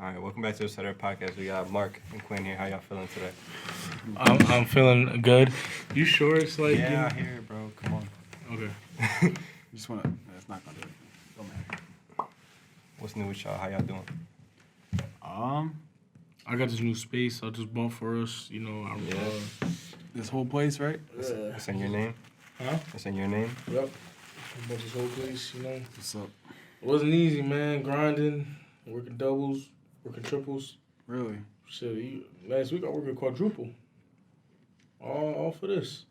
right, welcome back to the Sutter Podcast. We got Mark and Quinn here. How y'all feeling today? I'm feeling good. You sure it's like... Yeah, I hear it, bro. Come on. Okay. You just want to... It's not going to do it. Don't matter. What's new with y'all? How y'all doing? I got this new space I just bought for us. You know, This whole place, right? It's in your name? Huh? It's in your name? Yep. I bought this whole place, you know. What's up? It wasn't easy, man. Grinding, working doubles, working triples. Really? Shit, last week I worked a quadruple. All for this.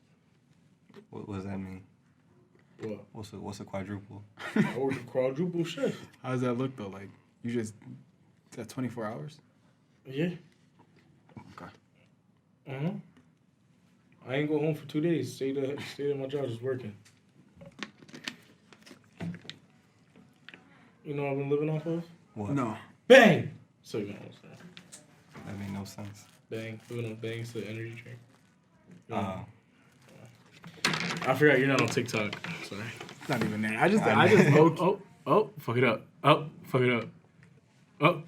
What does that mean? What? What's a quadruple? I worked a quadruple shift. How does that look, though? Like, you just... Is that 24 hours? Yeah. Okay. Uh-huh. I ain't go home for 2 days. Stayed at my job just working. You know what I've been living off of? What? No. Bang! So you know what I'm saying. That made no sense. Bang. Living on Bang's the energy drink. You know? Oh. I forgot you're not on TikTok. Sorry. It's not even there. I just Oh, fuck it up. Oh, fuck it up. Oh,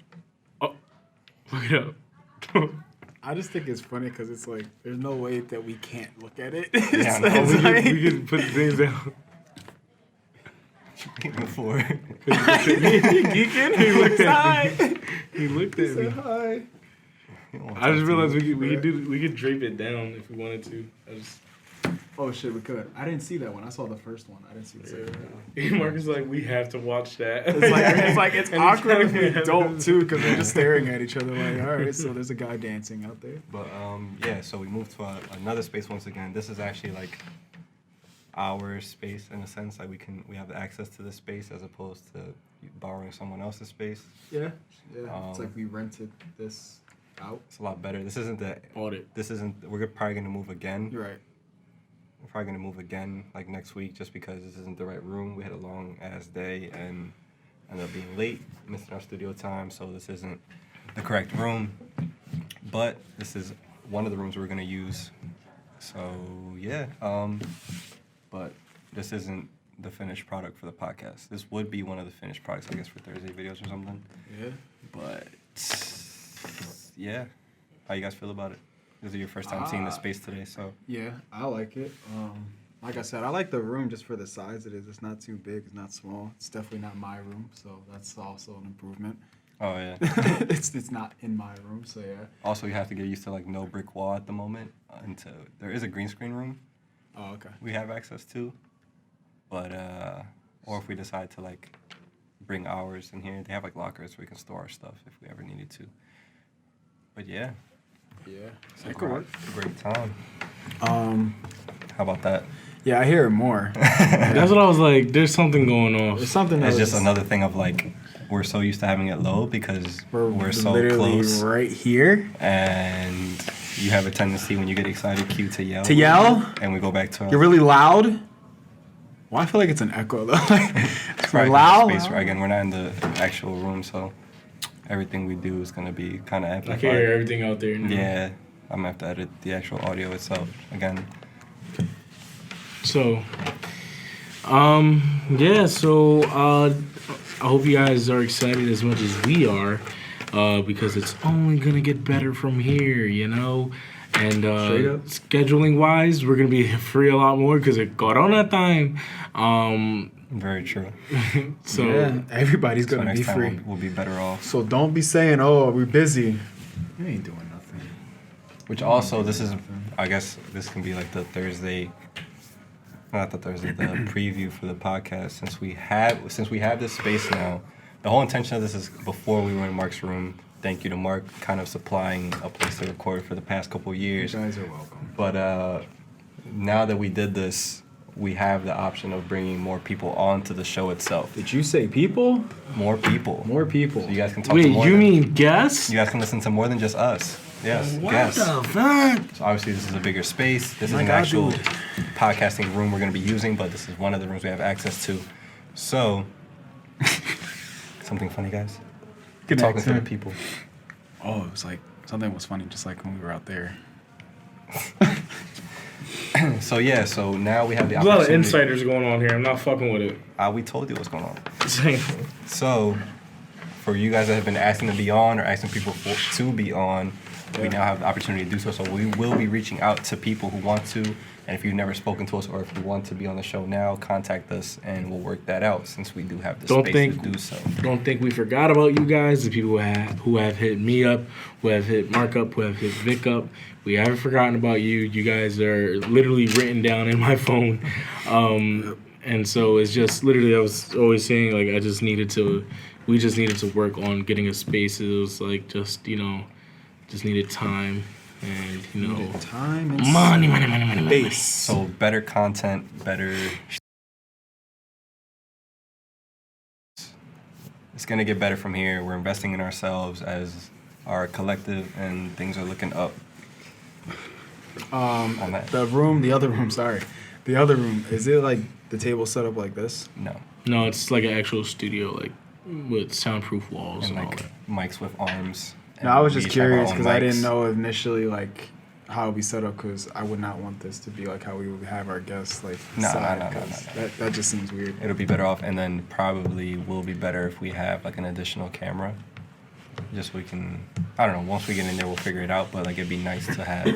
fuck it up. I just think it's funny because it's like, there's no way that we can't look at it. Yeah, So it's like- we can put the things down. Before. He geeking? He looked at me. He looked at me. Hi. I just realized we could drape it down if we wanted to. Oh, shit, we could. I didn't see that one. I saw the first one. I didn't see the second one. Marcus is like, we have to watch that. It's And awkward if he's we don't, too, because we're just staring at each other like, all right, so there's a guy dancing out there. But, yeah, so we moved to another space once again. This is actually, like, our space in a sense. Like, we have access to this space as opposed to borrowing someone else's space. Yeah. It's like we rented this out. It's a lot better. This isn't Audit. we're probably going to move again. You're right. We're probably going to move again, like, next week, just because this isn't the right room. We had a long-ass day and ended up being late, missing our studio time, so this isn't the correct room. But this is one of the rooms we're going to use. So, yeah. But this isn't the finished product for the podcast. This would be one of the finished products, I guess, for Thursday videos or something. Yeah. But, yeah. How you guys feel about it? This is your first time seeing the space today, so. Yeah, I like it. Like I said, I like the room just for the size it is. It's not too big. It's not small. It's definitely not my room, so that's also an improvement. Oh, yeah. It's not in my room, so yeah. Also, you have to get used to, like, no brick wall at the moment. Until there is a green screen room Oh, okay. we have access to. But, or if we decide to, like, bring ours in here, they have, like, lockers where we can store our stuff if we ever needed to. But, yeah. Yeah. It's a great time. Um, How about that? yeah, I hear it more. That's what I was like, there's something going on. There's something It's that's just another thing of, like, we're so used to having it low because we're so literally close. right here. And you have a tendency when you get excited, cue to yell. To yell? And we go back to You're really loud. Well, I feel like it's an echo though. it's probably loud. the space. Again, we're not in the actual room, so everything we do is gonna be kind of I amplified. can hear everything out there now. Yeah, I'm gonna have to edit the actual audio itself again. So, yeah, so I hope you guys are excited as much as we are, because it's only gonna get better from here, you know. And Straight up. scheduling wise, we're gonna be free a lot more because it's Corona time. Very true. So yeah, everybody's So gonna be next time free. we'll be better off. So don't be saying, "Oh, we're busy." You ain't doing nothing. Which also, this is, I guess, this can be like the Thursday. Not the Thursday, the preview for the podcast. Since we have this space now, the whole intention of this is before we were in Mark's room. Thank you to Mark, kind of supplying a place to record for the past couple of years. You guys are welcome. But now that we did this, we have the option of bringing more people onto the show itself. Did you say people? More people. More people. So you guys can talk wait, to more you than, mean guests? you guys can listen to more than just us. Yes, What guests. the fuck? So obviously this is a bigger space. This is my an God, actual dude. podcasting room we're going to be using, but this is one of the rooms we have access to. So, something funny, guys? Good Talking to the accent. people. Oh, it was like something was funny, just like when we were out there. So yeah, so now we have the There's a lot of opportunity. insiders going on here. I'm not fucking with it. We told you what's going on. Saying, So, for you guys that have been asking to be on or asking people to be on, we now have the opportunity to do so. So we will be reaching out to people who want to. And if you've never spoken to us or if you want to be on the show now, contact us and we'll work that out since we do have the space to do so. Don't think we forgot about you guys, the people who have hit me up, who have hit Mark up, who have hit Vic up. We haven't forgotten about you. You guys are literally written down in my phone. And so it's just literally, I was always saying, like, we just needed to work on getting a space. It was like just needed time. And, time and money. space. So better content, better. It's going to get better from here. We're investing in ourselves as our collective, and things are looking up. On that. The other room, is it like the table set up like this? No, it's like an actual studio, like with soundproof walls And and all like that. mics with arms. No, I was We just each have our curious own because I mics. didn't know initially like how it'd be set up because I would not want this to be like how we would have our guests like No. side, 'cause That just seems weird. It'll be better off, and then probably will be better if we have like an additional camera. Just so we can, I don't know, once we get in there, we'll figure it out, but like it'd be nice to have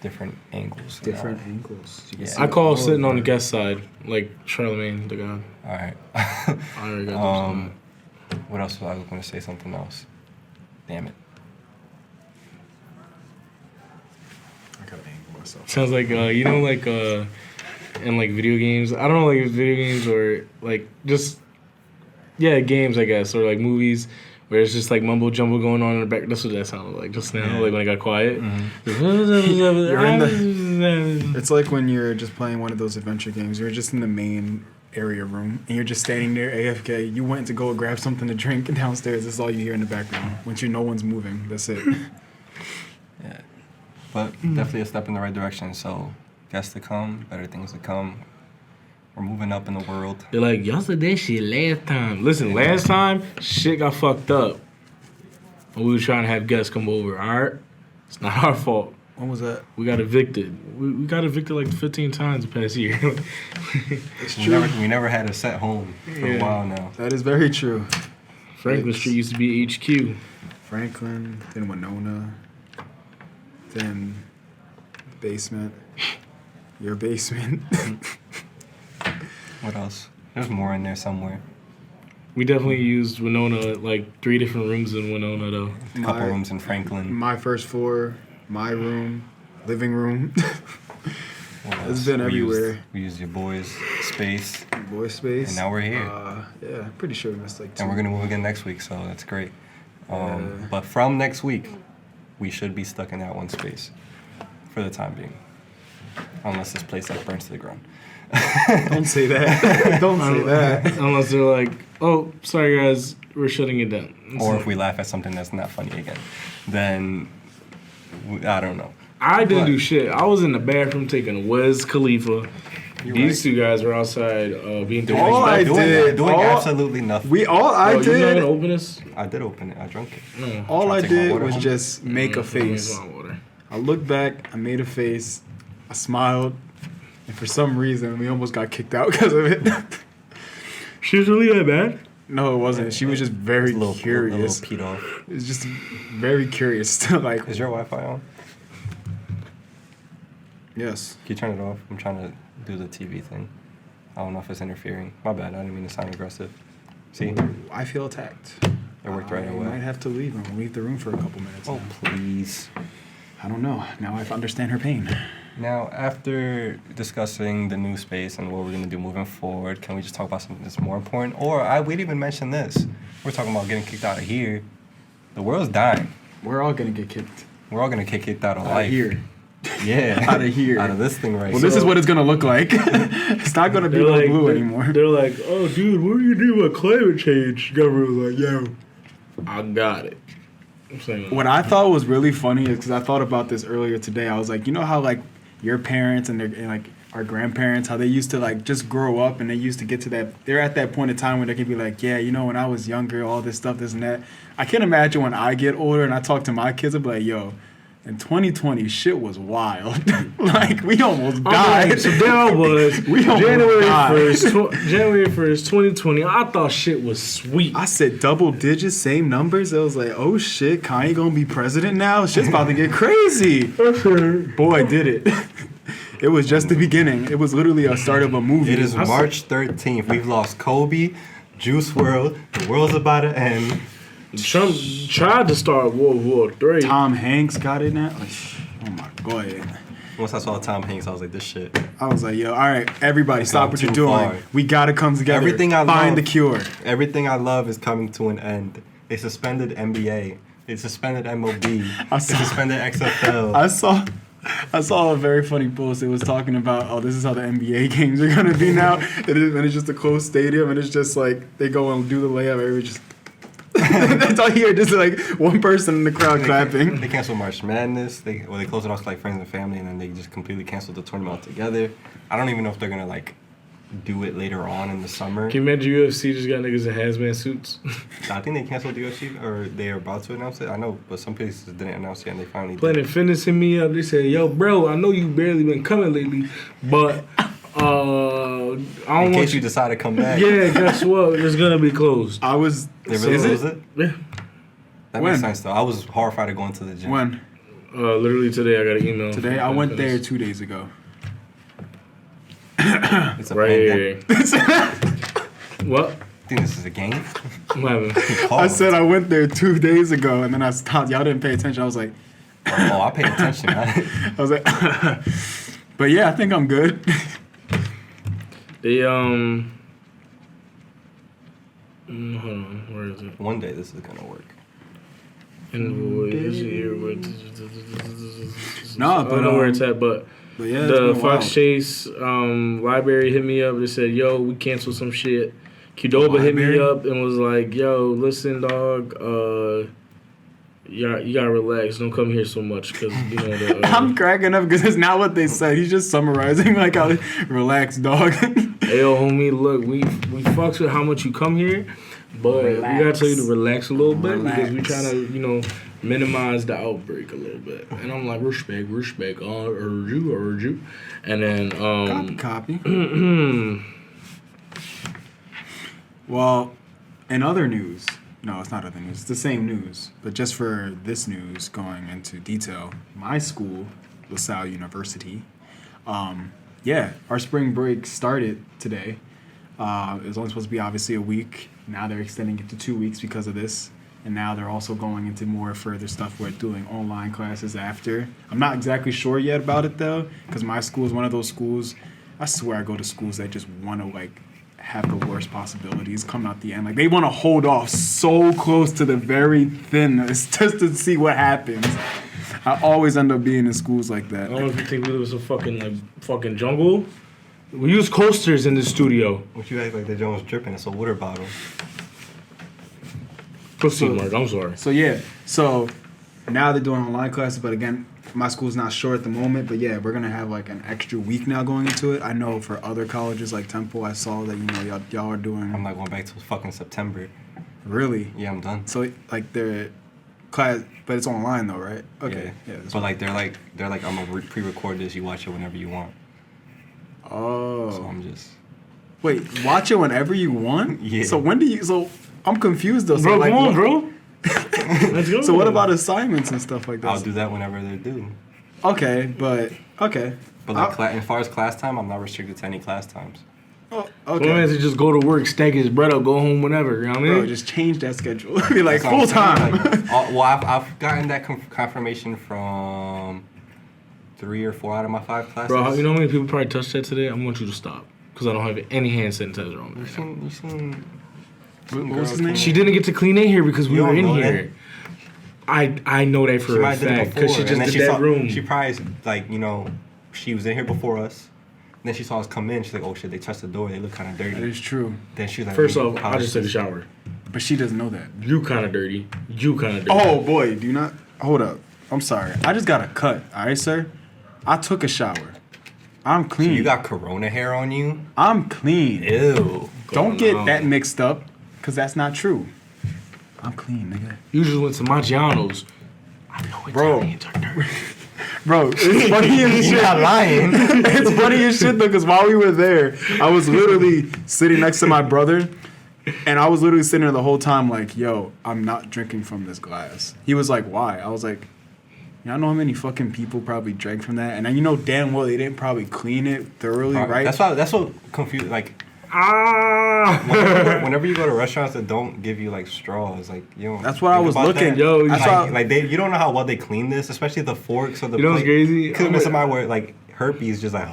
different angles. you know? Different angles. You can Yeah. see I call all sitting of on the our- guest side, like Charlemagne the God. All right. I already got those. What else was I going to say? Something else. Damn it. I gotta angle myself. Sounds like in like video games. I don't know, like video games or like just games, I guess, or like movies where it's just like mumbo jumbo going on in the back. That's what that sounded like just now, Yeah. like when I got quiet. You're in It's like when you're just playing one of those adventure games. You're just in the main area room and you're just standing there AFK. You went to go grab something to drink and downstairs. That's all you hear in the background. Once no one's moving, that's it. Yeah. But definitely a step in the right direction. So, guests to come, better things to come. We're moving up in the world. They're like, y'all said that shit last time. Listen, last time, shit got fucked up. And we were trying to have guests come over, alright? It's not our fault. When was that? We got evicted. We got evicted like 15 times the past year. It's We never had a set home for a Yeah. while now. That is very true. Franklin Street used to be HQ. Franklin, then Winona, then basement. Your basement. What else? There's more in there somewhere. We definitely used Winona, like 3 different rooms in Winona, though. A couple rooms in Franklin. My first floor, my room, living room. What It's else? been everywhere. We used your boys' space, Boy space. and now we're here. Yeah, pretty sure we missed like 2. And we're gonna move again next week, so that's great. Yeah. But from next week, we should be stuck in that one space for the time being, unless this place like burns to the ground. Don't say that. Don't say that. Unless they're like, oh, sorry guys, we're shutting it down. Or if we laugh at something that's not funny again, then I don't know. I didn't What? do shit. I was in the bathroom taking Wiz Khalifa. You're These right. 2 guys were outside being Doing, All I did- doing all- absolutely nothing. I You're not did. gonna open this? I did open it. I drank it. No. All I Trying to take my did water was home? just make a face. Water. I looked back. I made a face. I smiled, and for some reason, we almost got kicked out because of it. She was really that bad? No, it wasn't. She was just very It's a little curious. peed off. It was just very curious to like. Is your Wi-Fi on? Yes. Can you turn it off? I'm trying to do the TV thing. I don't know if it's interfering. My bad. I didn't mean to sound aggressive. See? I feel attacked. It worked right I away. might have to leave and leave the room for a couple minutes. Oh, now. please. I don't know. Now I understand her pain. Now, after discussing the new space and what we're going to do moving forward, can we just talk about something that's more important? Or we didn't even mention this. We're talking about getting kicked out of here. The world's dying. We're all gonna get kicked We're all going to get kicked out of out life. of here. Yeah. Out of here. Out of this thing right Well, here. this is what it's gonna look like. It's not gonna be no blue anymore. They're like, oh, dude, what are you doing about climate change? Government was like, yo, I got it. I'm saying, What I thought was really funny is because I thought about this earlier today. I was like, you know how like your parents and like our grandparents, how they used to like just grow up and they used to get to that. They're at that point in time where they can be like, yeah, you know, when I was younger, all this stuff, this and that. I can't imagine when I get older and I talk to my kids, I'll be like, yo, In 2020, shit was wild. Like, we almost All died. right, so there I was, We almost January died. 1st, January 1st, 2020. I thought shit was sweet. I said double digits, same numbers. I was like, oh shit, Kanye gonna be president now? Shit's about to get crazy. Boy, did it. It was just the beginning. It was literally a start of a movie. It is I saw- March 13th. We've lost Kobe, Juice WRLD. The world's about to end. Trump tried to start World War III. Tom Hanks got it now. Like, oh my god. Once I saw Tom Hanks, I was like, this shit. I was like, yo, all right, everybody, stop what Gone you're too doing. far. We gotta come together. Everything I find love- the cure. Everything I love is coming to an end. They suspended NBA. They suspended MLB. I They saw- suspended XFL. I saw a very funny post. It was talking about, oh, this is how the NBA games are gonna be now. And it's just a closed stadium, and it's just like they go and do the layup, everybody just. That's all you hear, just like one person in the crowd clapping. They canceled March Madness. They closed it off to like friends and family, and then they just completely canceled the tournament altogether. I don't even know if they're gonna like do it later on in the summer. Can you imagine UFC just got niggas in hazmat suits? I think they canceled the UFC, or they are about to announce it. I know, but some places didn't announce it, and they finally did. Planet Fitness hit me up. They said, "Yo, bro, I know you barely been coming lately, but I don't In want case you." you decide to come back. Yeah, guess what? It's gonna be closed. I was. They really Is closed it? it? Yeah. That When? makes sense though. I was horrified of going to the gym. When? Literally today, I got an email. Today? I went there 2 days ago. It's a Right. pandemic. What? I think this is a game. What happened? I said I went there 2 days ago, and then I stopped. Y'all didn't pay attention. I was like, Oh, I pay attention. I was like, but yeah, I think I'm good. They hold on, where is it? One day this is gonna work. Invoice here. Nah, I but, don't know where it's at, but But yeah, the it's been Fox wild. Chase library hit me up. They said, "Yo, we canceled some shit." Qdoba hit me Library? up and was like, "Yo, listen, dog. You gotta relax. Don't come here so much because you know the." I'm cracking up because it's not what they said. He's just summarizing like how relax, dog. Hey, yo, homie, look, we fucks with how much you come here, but we gotta Relax. tell you to relax a little bit because we Relax. trying to, minimize the outbreak a little bit. And I'm like, respect, urge you. And then, Copy. Well, in other news, no, it's not other news. It's the same news, but just for this news, going into detail, my school, LaSalle University, our spring break started today. It was only supposed to be obviously a week. Now they're extending it to 2 weeks because of this. And now they're also going into more further stuff. We're doing online classes after. I'm not exactly sure yet about it though, because my school is one of those schools. I swear I go to schools that just want to like have the worst possibilities come out the end. Like they want to hold off so close to the very thinness just to see what happens. I always end up being in schools like that. I don't know if you think we live in some fucking jungle. We use coasters in the studio. What you act like the joint was dripping? It's a water bottle. Proceed, Mark. I'm sorry. So now they're doing online classes, but again, my school's not sure at the moment, but yeah, we're gonna have like an extra week now going into it. I know for other colleges like Temple, I saw that y'all are doing I'm not going back till fucking September. really. Yeah, I'm done. So like they're class, but it's online though, right? Okay. Yeah. that's But like they're like I'm gonna pre-record this. You watch it whenever you want. So oh I'm just. wait, watch it whenever you want. Yeah. So when do you? So I'm confused though. So Bro, like, come on, what- bro. Let's go. So what about assignments and stuff like that? I'll do that whenever they're due. Okay, but okay. But like as far as class time, I'm not restricted to any class times. Oh, So okay. man has to just go to work, stack his bread up, go home whenever. You know what I mean? Bro, just change that schedule. Be like That's what I'm full time. saying. Like, well, I've gotten that confirmation from 3 or 4 out of my 5 classes. Bro, you know how many people probably touched that today? I want you to stop because I don't have any hand sanitizer on me. You seen What was his name? She didn't get to clean in here because we You were don't in know here. I know that She for a might have did it fact because before, she and just then did she that saw, room. She probably like she was in here before us. Then she saw us come in. She's like, "Oh shit, they touched the door. They look kind of That dirty." is true. Then she's like, First "Let me off, I polish just took a this." shower. But she doesn't know that. You kind of dirty. You kind of dirty. Oh boy, do not hold up. I'm sorry. I just got a cut. All right, sir. I took a shower. I'm clean. You got corona hair on you? I'm clean. Ew. Don't get on. that mixed up, cause that's not true. I'm clean, nigga. You just went to Maggiano's. I know Bro. Italians are dirty. Bro, it's funny as You're shit. not lying. It's funny as shit though, because while we were there, I was literally sitting next to my brother, and I was literally sitting there the whole time like, yo, I'm not drinking from this glass. He was like, why? I was like, y'all know how many fucking people probably drank from that? And then you know damn well they didn't probably clean it thoroughly, right? That's what confused. Like Ah. whenever you go to restaurants that don't give you like straws, like you know. That's what I was looking. Yo, That's Like, why- you don't know how well they clean this, especially the forks or the. You know what's plate. crazy? Could have been somebody where like herpes just like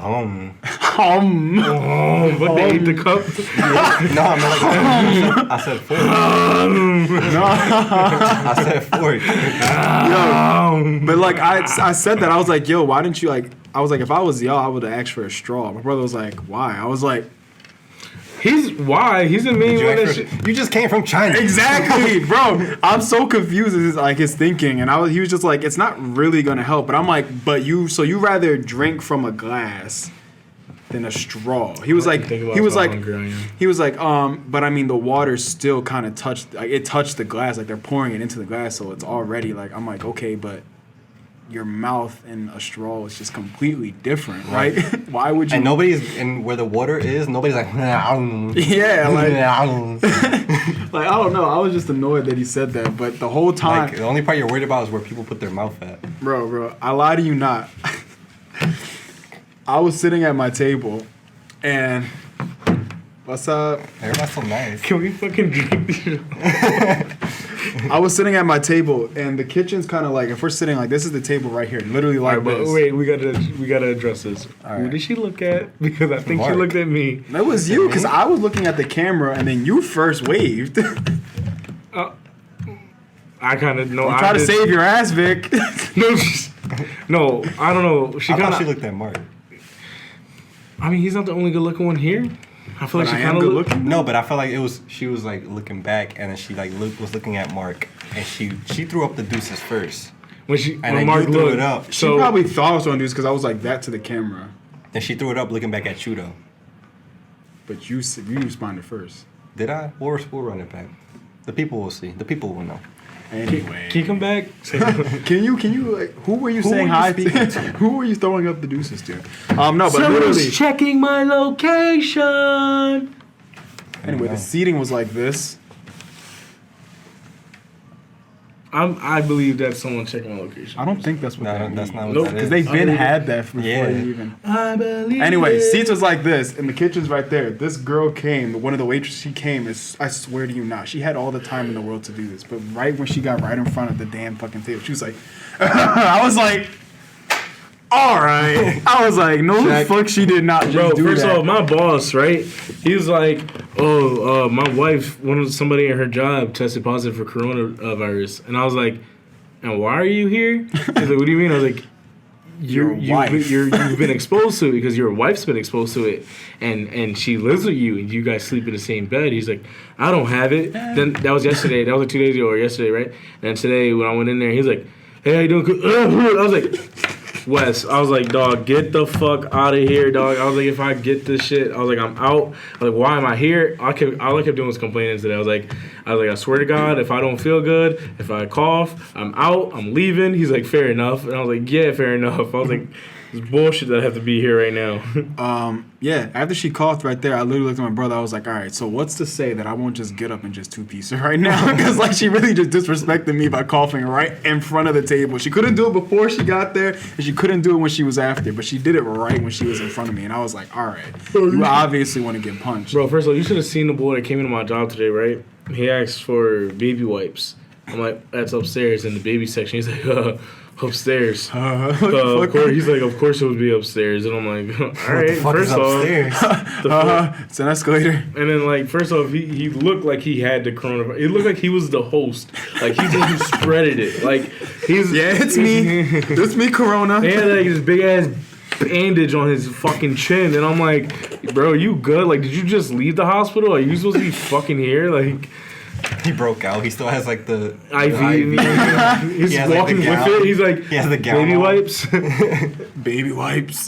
Oh, but they ate the cup. No, I mean like I said fork. I said fork. Yo, but like I said that I was like, yo, why didn't you like? I was like, if I was y'all, I would have asked for a straw. My brother was like, why? I was like, He's the main You, one that actually- you just came from China. exactly, bro. I'm so confused with his thinking, and he was just like, it's not really gonna help. But I'm like, but you rather drink from a glass than a straw. He was like, but I mean the water still kind of touched the glass, like they're pouring it into the glass, so it's already like, I'm like, okay, but your mouth and a straw is just completely different, right? Why would you? And and where the water is, nobody's like. Yeah, like I don't know. I was just annoyed that he said that, but the whole time, Like the only part you're worried about is where people put their mouth at. bro, I lie to you not. I was sitting at my table, and what's up? Everybody's so nice. Can we fucking drink this? I was sitting at my table, and the kitchen's kind of like, if we're sitting like, this is the table right here, literally like Alright, but this. wait, we gotta address this. Who Alright. did she look at? Because I think she Mark. looked at me. That was you, because I was looking at the camera, and then you first waved. you I kind of know. try to save your ass, Vic. No, I don't know. She I kind thought she of. looked at Mark. I mean, he's not the only good-looking one here. I feel But like I she am kind of good looked. looking. No, but I felt like she was like looking back, and then she like was looking at Mark, and she threw up the deuces first. When then Mark you threw looked it up. She So probably thought I was going to do this because I was like that to the camera. Then she threw it up looking back at you though. But you responded first. Did I? We'll run it back. The people will see. The people will know. Anyway. can you come back? Can you like who were you saying were you hi speaking to? Who were you throwing up the deuces to? No, but Someone's literally. checking my location. Anyway, the seating was like this. I believe that's someone checking my location. I don't think that's what No, that that's not what Nope. that because is. they've been I had that before Yeah. you even. I believe. Anyway, it. seats was like this, and the kitchen's right there. This girl came, one of the waitresses. She came. I swear to you, not. She had all the time in the world to do this, but right when she got right in front of the damn fucking table, she was like, I was like, all right. I was like, no, the fuck, she did not just Bro, do first that. off, my boss, right? He was like, "Oh, my wife, somebody at her job tested positive for coronavirus," and I was like, "And why are you here?" He's like, "What do you mean?" I was like, Your wife. You've been exposed to it because your wife's been exposed to it, and she lives with you, and you guys sleep in the same bed." He's like, "I don't have it." Then that was yesterday. That was like 2 days ago or yesterday, right? And then today when I went in there, he's like, "Hey, how you doing?" I was like, Wes, I was like, dog, get the fuck out of here, dog. I was like, if I get this shit, I was like, I'm out. I was like, why am I here? All I kept doing was complaining today. I was like, I swear to God, if I don't feel good, if I cough, I'm out, I'm leaving. He's like, fair enough. And I was like, yeah, fair enough. I was like, it's bullshit that I have to be here right now. Yeah, after she coughed right there, I literally looked at my brother. I was like, all right, so what's to say that I won't just get up and just two-piece her right now? Because, like, she really just disrespected me by coughing right in front of the table. She couldn't do it before she got there, and she couldn't do it when she was after, but she did it right when she was in front of me. And I was like, all right, you obviously want to get punched. Bro, first of all, you should have seen the boy that came into my job today, right? He asked for baby wipes. I'm like, that's upstairs in the baby section. He's like, upstairs. Of course, he's like, of course it would be upstairs. And I'm like, all right, Fuck is first off. upstairs? It's an escalator. And then, like, first off, he looked like he had the coronavirus. It looked like he was the host. Like, he's the one who spreaded it. Like, he's... Yeah, it's me. It's me, Corona. He had, like, this big-ass bandage on his fucking chin. And I'm like, bro, you good? Like, did you just leave the hospital? Are you supposed to be fucking here? Like... He broke out. He still has like the IV. He's He has, like, walking the with gown. it. He's like, He has the gown baby on. wipes. Baby wipes.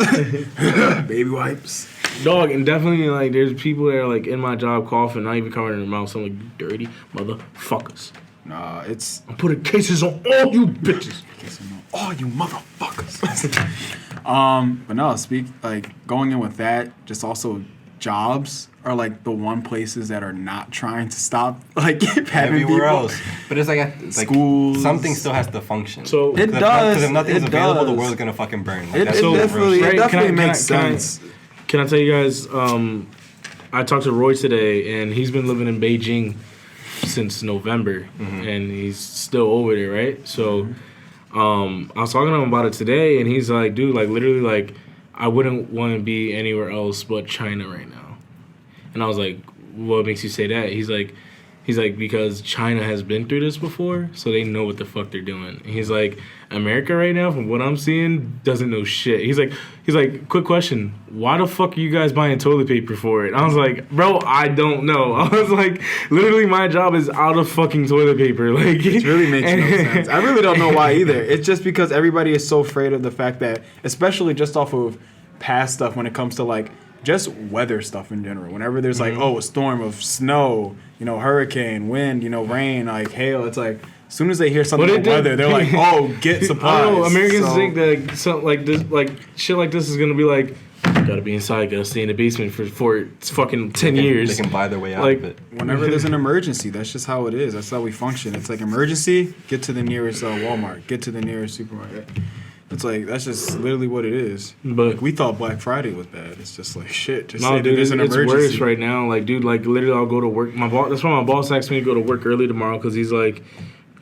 Baby wipes. Dog, and definitely, like, there's people that are, like, in my job coughing, not even covering their mouth. So I'm like, dirty motherfuckers. Nah, it's I'm putting cases on all you bitches. all you motherfuckers. But no, going in with that, just also jobs are like the one places that are not trying to stop like having Everywhere people. else, but it's like Schools. something still has to function. So- It does. Because if nothing's It available, the does. world's gonna fucking burn. Like, It, that's it just real definitely, shit. it Right, definitely can I- makes can I- sense. Can I tell you guys? I talked to Roy today, and he's been living in Beijing since November, and he's still over there, right? So, I was talking to him about it today, and he's like, "Dude, like literally, like I wouldn't want to be anywhere else but China right now." And I was like, "What makes you say that?" He's like, because China has been through this before, so they know what the fuck they're doing. And he's like, America right now, from what I'm seeing, doesn't know shit. He's like, quick question, why the fuck are you guys buying toilet paper for it? I was like, bro, I don't know. I was like, literally, my job is out of fucking toilet paper. Like, It really makes no sense. I really don't know why either. It's just because everybody is so afraid of the fact that, especially just off of past stuff when it comes to like just weather stuff in general. Whenever there's like, a storm of snow, hurricane, wind, rain, like hail, it's like as soon as they hear something about weather, they're like, oh, get supplies. I don't know, Americans So- think that something like this, like shit like this is gonna be like, gotta be inside, gotta stay in the basement for it's fucking 10 years. They can buy their way out Like- of it. Whenever there's an emergency, that's just how it is. That's how we function. It's like emergency, get to the nearest Walmart, get to the nearest supermarket. It's like that's just literally what it is. But- like, we thought Black Friday was bad. It's just like shit. Just No, say that dude, there's it's an emergency. worse right now. Like, dude, like literally, I'll go to work. That's why my boss asked me to go to work early tomorrow because he's like,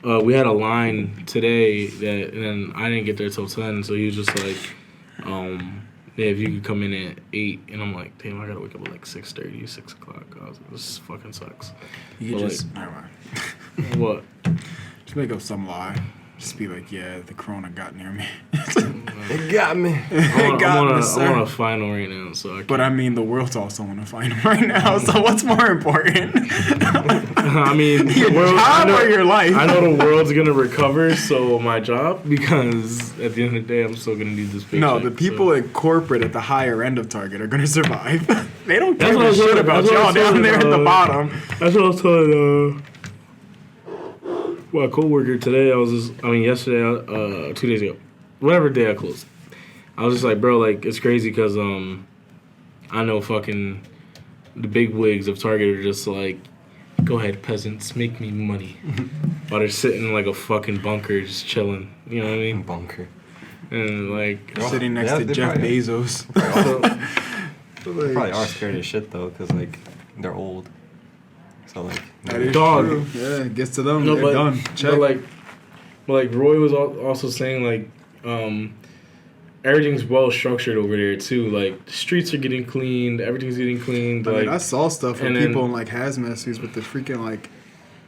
we had a line today and then I didn't get there till 10, so he was just like, yeah, if you could come in at 8, and I'm like, damn, I gotta wake up at like 6:30, 6 o'clock. I was like, this fucking sucks. You could But, just never mind. What? Just make up some lie. Just be like, yeah, the corona got near me. It got me. I'm got me, on sir. a final right now, so I can't. But I mean, the world's also on a final right now. So what's more important? I mean, Your job or your life? I know the world's gonna recover, so my job, because at the end of the day, I'm still gonna need this paycheck. No, the people so. in corporate at the higher end of Target are gonna survive. They don't That's give what I a was shit telling- about that's what I y'all was down telling, there at the bottom. That's what I was telling my coworker today. Yesterday, 2 days ago, whatever day I closed. I was just like, bro, like it's crazy because I know fucking the big wigs of Target are just like, go ahead, peasants, make me money, while they're sitting in like a fucking bunker just chilling. You know what I mean? Bunker. And like, Sitting next Yeah, to they Jeff probably- Bezos. They probably are scared as shit though, because like they're old. So like, That is Dog. true. Yeah, it gets to them. no, They're but, done. Check. but like Roy was also saying like, everything's well structured over there too. Like the streets are getting cleaned, everything's getting cleaned. I Like mean, I saw stuff of and then- people in like hazmat suits with the freaking like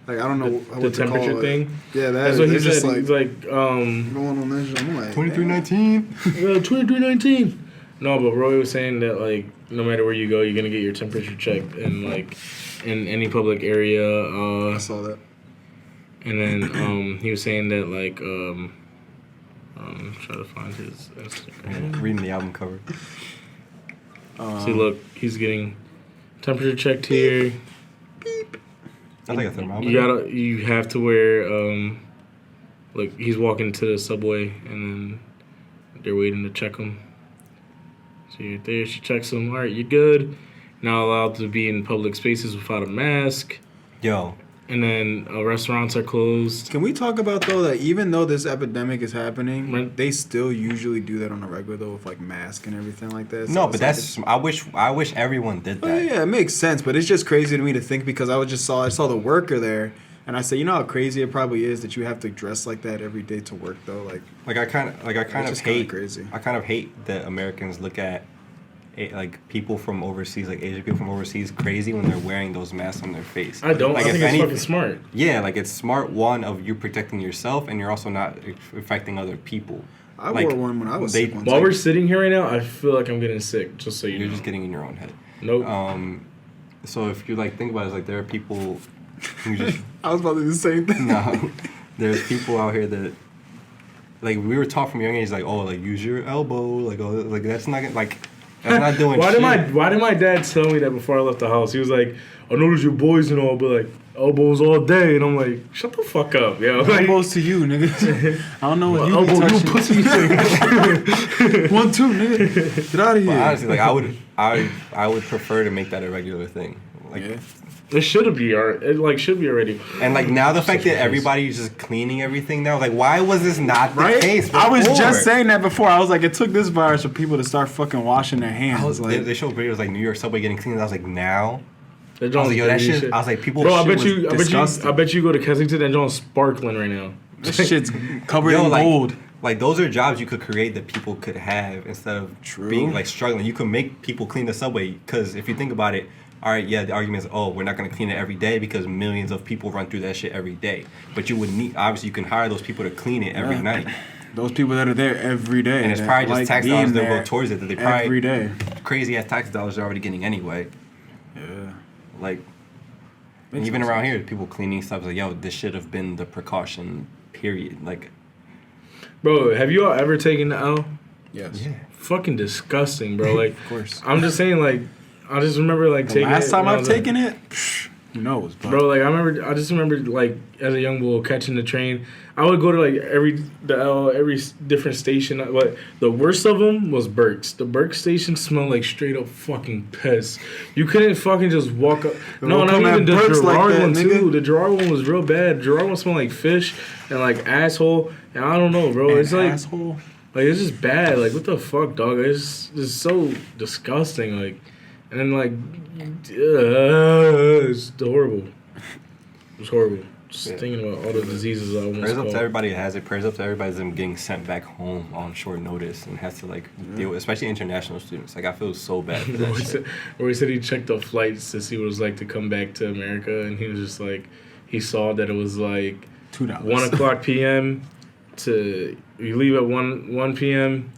I don't know what the to call temperature it. thing. Yeah, that That's is what he it's just said. like He's like, going on that shit. I'm like 2319. 2319. No, but Roy was saying that like no matter where you go, you're gonna get your temperature checked and like in any public area. I saw that. And then he was saying that like try to find his Instagram. Reading the album cover. See, look, he's getting temperature checked here. That's like a thermometer. You have to wear like he's walking to the subway and then they're waiting to check him. So you're there, she checks him. All right, you're good. Not allowed to be in public spaces without a mask. Yo, And then restaurants are closed. Can we talk about though that even though this epidemic is happening, Right. they still usually do that on a regular though with like masks and everything like that. So no, it's but like that's I wish everyone did Oh, that. yeah, it makes sense, but it's just crazy to me to think because I saw the worker there, and I said, you know how crazy it probably is that you have to dress like that every day to work though. Like I kind of just kinda hate crazy. I kind of hate that Americans look at like people from overseas, like Asian people from overseas, crazy when they're wearing those masks on their face. I don't. Like, I if think it's any- fucking smart. Yeah, like it's smart one of you protecting yourself, and you're also not affecting other people. I Like, wore one when I was they- sick one While time. we're sitting here right now, I feel like I'm getting sick. Just so you You're know. just getting in your own head. Nope. So if you like think about it, it's like there are people who just I was about to do the same thing. no. There's people out here that like we were taught from a young age like, oh, like use your elbow, like, oh, like that's not gonna, like That's not doing Why shit. did my dad tell me that before I left the house? He was like, I know there's your boys and all, but like elbows all day, and I'm like, shut the fuck up, yo. Like, Elbows to you, nigga. I don't know what you elbow, be you touching. pussy. 1, 2, nigga. Get out of here. But honestly, like I would prefer to make that a regular thing. Like, Yeah. It should be should be already. and like now the fact Such a that case. everybody's just cleaning everything now, like why was this not the Right? case? I was before? just saying that before. I was like, it took this virus for people to start fucking washing their hands. They show videos like New York subway getting cleaned. I was like, now. That I was John's like, yo, that dirty shit. I was like, people. Bro, I shit bet was I bet you go to Kensington and John's sparkling right now. This shit's covered Yo, in like, gold. Like those are jobs you could create that people could have instead of True. being like struggling. You could make people clean the subway because if you think about it, all right, yeah, the argument is, oh, we're not gonna clean it every day because millions of people run through that shit every day. But you would need, obviously, you can hire those people to clean it every Yeah. night, Those people that are there every day. and it's that probably just like tax being dollars that there go towards it that they probably every day. crazy ass tax dollars they're already getting anyway. Yeah. Like, and Makes even no around sense. here, people cleaning stuff like, yo, this should have been the precaution. Period. Like, Bro, have you all ever taken the L? Yes. yeah. Fucking disgusting, bro. Like, Of course. I'm just saying, like, I just remember like The taking last it time when I I've was, like- taken it, who knows? But Bro, like I just remember like as a young boy catching the train. I would go to like every different station. But the worst of them was Burke's. The Burke station smelled like straight up fucking piss. You couldn't fucking just walk up. No, Don't not come at even the Burke's like Gerard that, one nigga. too. The Gerard one was real bad. Gerard one smelled like fish and like asshole. And I don't know, bro. an It's like asshole. it's just bad. Like what the fuck, dog? It's so disgusting. Like, and then like, it's horrible. It's horrible. Just Yeah. thinking about all the diseases I almost Prayers up to caught. everybody that has it. Prayers up to everybody that's getting sent back home on short notice and has to like deal with, especially international students. Like I feel so bad for that Where he shit. said- where he said he checked the flights to see what it was like to come back to America, and he was just like, he saw that it was like $2. 1:00 p.m. to you leave at 1 p.m.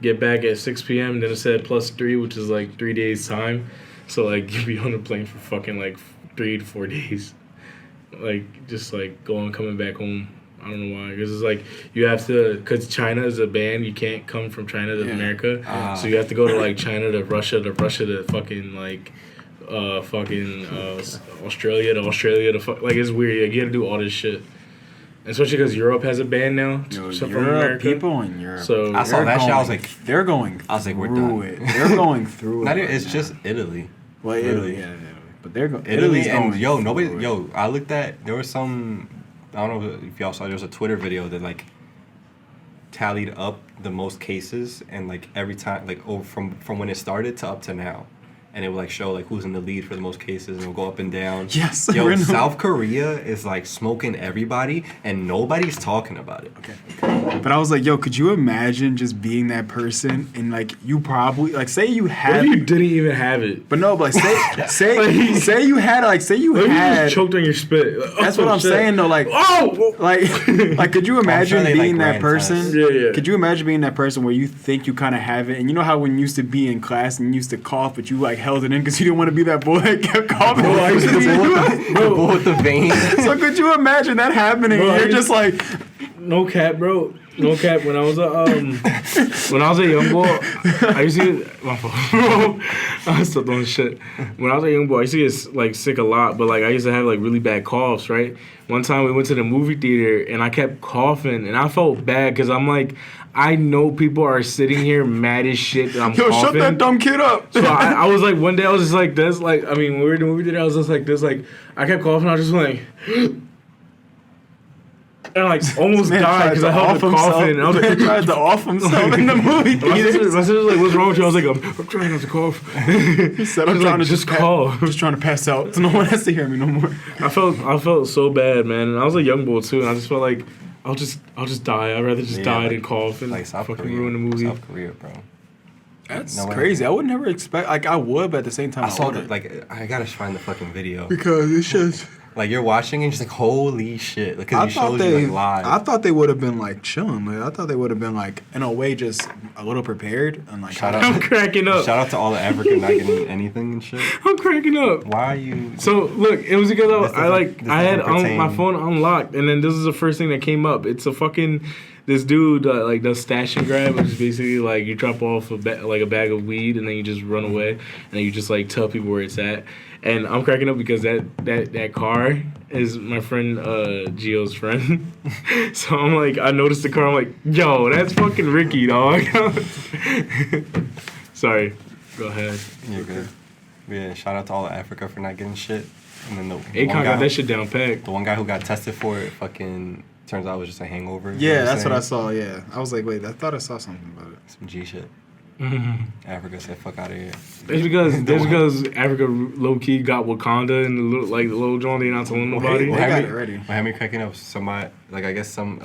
get back at 6 p.m. Then it said +3, which is like 3 days time. So like you'd be on the plane for fucking like 3 to 4 days, like just like coming back home. I don't know why, because it's like you have to, because China is a ban. You can't come from China to Yeah. America, Ah. so you have to go to like China to Russia to fucking like Australia to like it's weird. Like, you got to do all this shit, especially because Europe has a ban now. Yo, except for Europe, America. people in Europe. So I saw they're that shit, I was going- like- they're going. I was like, we're through done. it. They're going through it. Not even, right it's now. just Italy. Well, Italy. yeah, but they're going. Italy and going yo, nobody, through it. yo, I looked at, there was some, I don't know if y'all saw, there was a Twitter video that like tallied up the most cases and like every time, like over from when it started to up to now. And it would like show like who's in the lead for the most cases and it would go up and down. Yes, Yo, random. South Korea is like smoking everybody and nobody's talking about it. Okay. But I was like, yo, could you imagine just being that person and like you probably like say you What had, if you didn't even have it? but no, but like say you had like say you What if you had. just choked on your spit? That's Oh, what I'm shit. saying though. Like Oh, like could you imagine they, like, being that ran person? tests. Yeah, yeah. Could you imagine being that person where you think you kind of have it, and you know how when you used to be in class and you used to cough, but you like held it in because you didn't want to be that boy that kept coughing. Bro, I used to be- The bull with the vein. So could you imagine that happening? Bro, and I you're used- just like, no cap, bro. No cap. When I was a young boy, I used to get my fault. I was still doing shit. When I was a young boy, I used to get like sick a lot, but like I used to have like really bad coughs. Right. One time we went to the movie theater and I kept coughing and I felt bad because I'm like, I know people are sitting here mad as shit that I'm yo, coughing. shut that dumb kid up. So I was like, one day I was just like this, like, I mean, when we were in the movie theater, I was just like this, like, I kept coughing, I was just like, and like almost Man died tried because to I held off the himself. coughing. And I was Man like, tried to off himself in the movie my theater. sister was like, what's wrong with you? I was like, I'm trying not to cough. He said, I'm She's trying like, to just pa- call. I'm just trying to pass out so no one has to hear me no more. I felt so bad, man. And I was a young boy too, and I just felt like I'll just die. I'd rather just Yeah, die like- than cough and Like South fucking Korea. ruin the movie. South Korea, bro. That's No way. crazy. I would never expect. Like I would, but at the same time, I saw wouldn't. that, like, I gotta find the fucking video. because it's just Like you're watching and just like holy shit, because I he thought shows they, you like live. I thought they would have been like chilling. Like, I thought they would have been like in a way just a little prepared and like. Shout out. I'm cracking up. Shout out to all the Africa not getting anything and shit. I'm cracking up. Why are you? So look, it was because This I doesn't had pertain. my phone unlocked, and then this is the first thing that came up. It's a fucking this dude like does stash and grab, which is basically like you drop off a bag of weed, and then you just run away, and then you just like tell people where it's at. And I'm cracking up because that car is my friend Gio's friend. So I'm like, I noticed the car. I'm like, yo, that's fucking Ricky, dog. Sorry, go ahead. You're good. Yeah, shout out to all of Africa for not getting shit. And then the Akon one got guy, that shit down packed. the one guy who got tested for it, fucking turns out it was just a hangover. You know Yeah, I'm that's what I saying? saw. Yeah, I was like, wait, I thought I saw something about it. Some G shit. Mm-hmm. Africa said, "Fuck out of here." It's because Africa low key got Wakanda and the little John. They not telling nobody. They Well, got had it me- ready. What had me cracking up? Somebody, like I guess some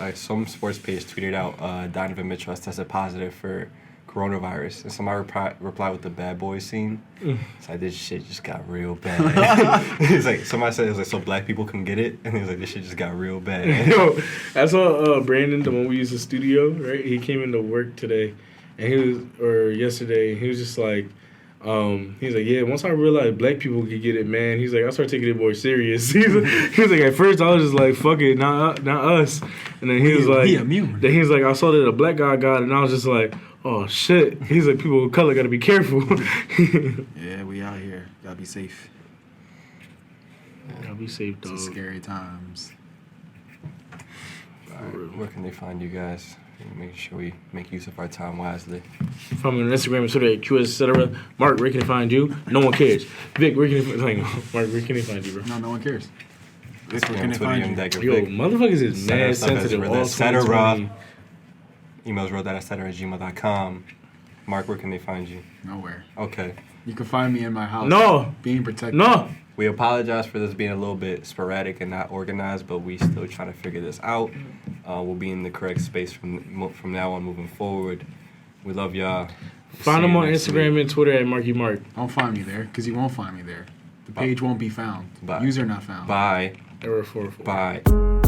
sports page tweeted out Donovan Mitchell has tested positive for coronavirus, and somebody replied with the bad boy scene. It's like this shit just got real bad. It's like somebody said it was like so black people can get it, and he was like this shit just got real bad. Yo, I saw Brandon, the one we used the studio, right? He came into work today, and yesterday, he was just like, he's like, yeah, once I realized black people could get it, man, he's like, I started taking it more serious. He was like, at first I was just like, fuck it, not us. And then he was like, immune. then he was like, I saw that a black guy got it, and I was just like, oh shit. He's like, people of color gotta be careful. Yeah, we out here. Gotta be safe. Gotta be safe, It's dog. scary times. Alright, where can they find you guys? Make sure we make use of our time wisely. From Instagram and Twitter at QS, etc. Mark, where can they find you? No one cares. Vic, where can they find Mark, where can they find you, bro? No one cares. This where Instagram, can they Twitter, find you? Dagger Yo, Vic. motherfuckers is Set mad us up as sensitive. Rilla, All et cetera. 2020. Emails roll@gmail.com. Mark, where can they find you? Nowhere. Okay. You can find me in my house. No, Being protected. no. We apologize for this being a little bit sporadic and not organized, but we still trying to figure this out. We'll be in the correct space from now on moving forward. We love y'all. Find See them you on next Instagram week. and Twitter at Marky Mark. Don't find me there, because you won't find me there. The page won't be found. Bye. User not found. Bye. Error 44. Bye.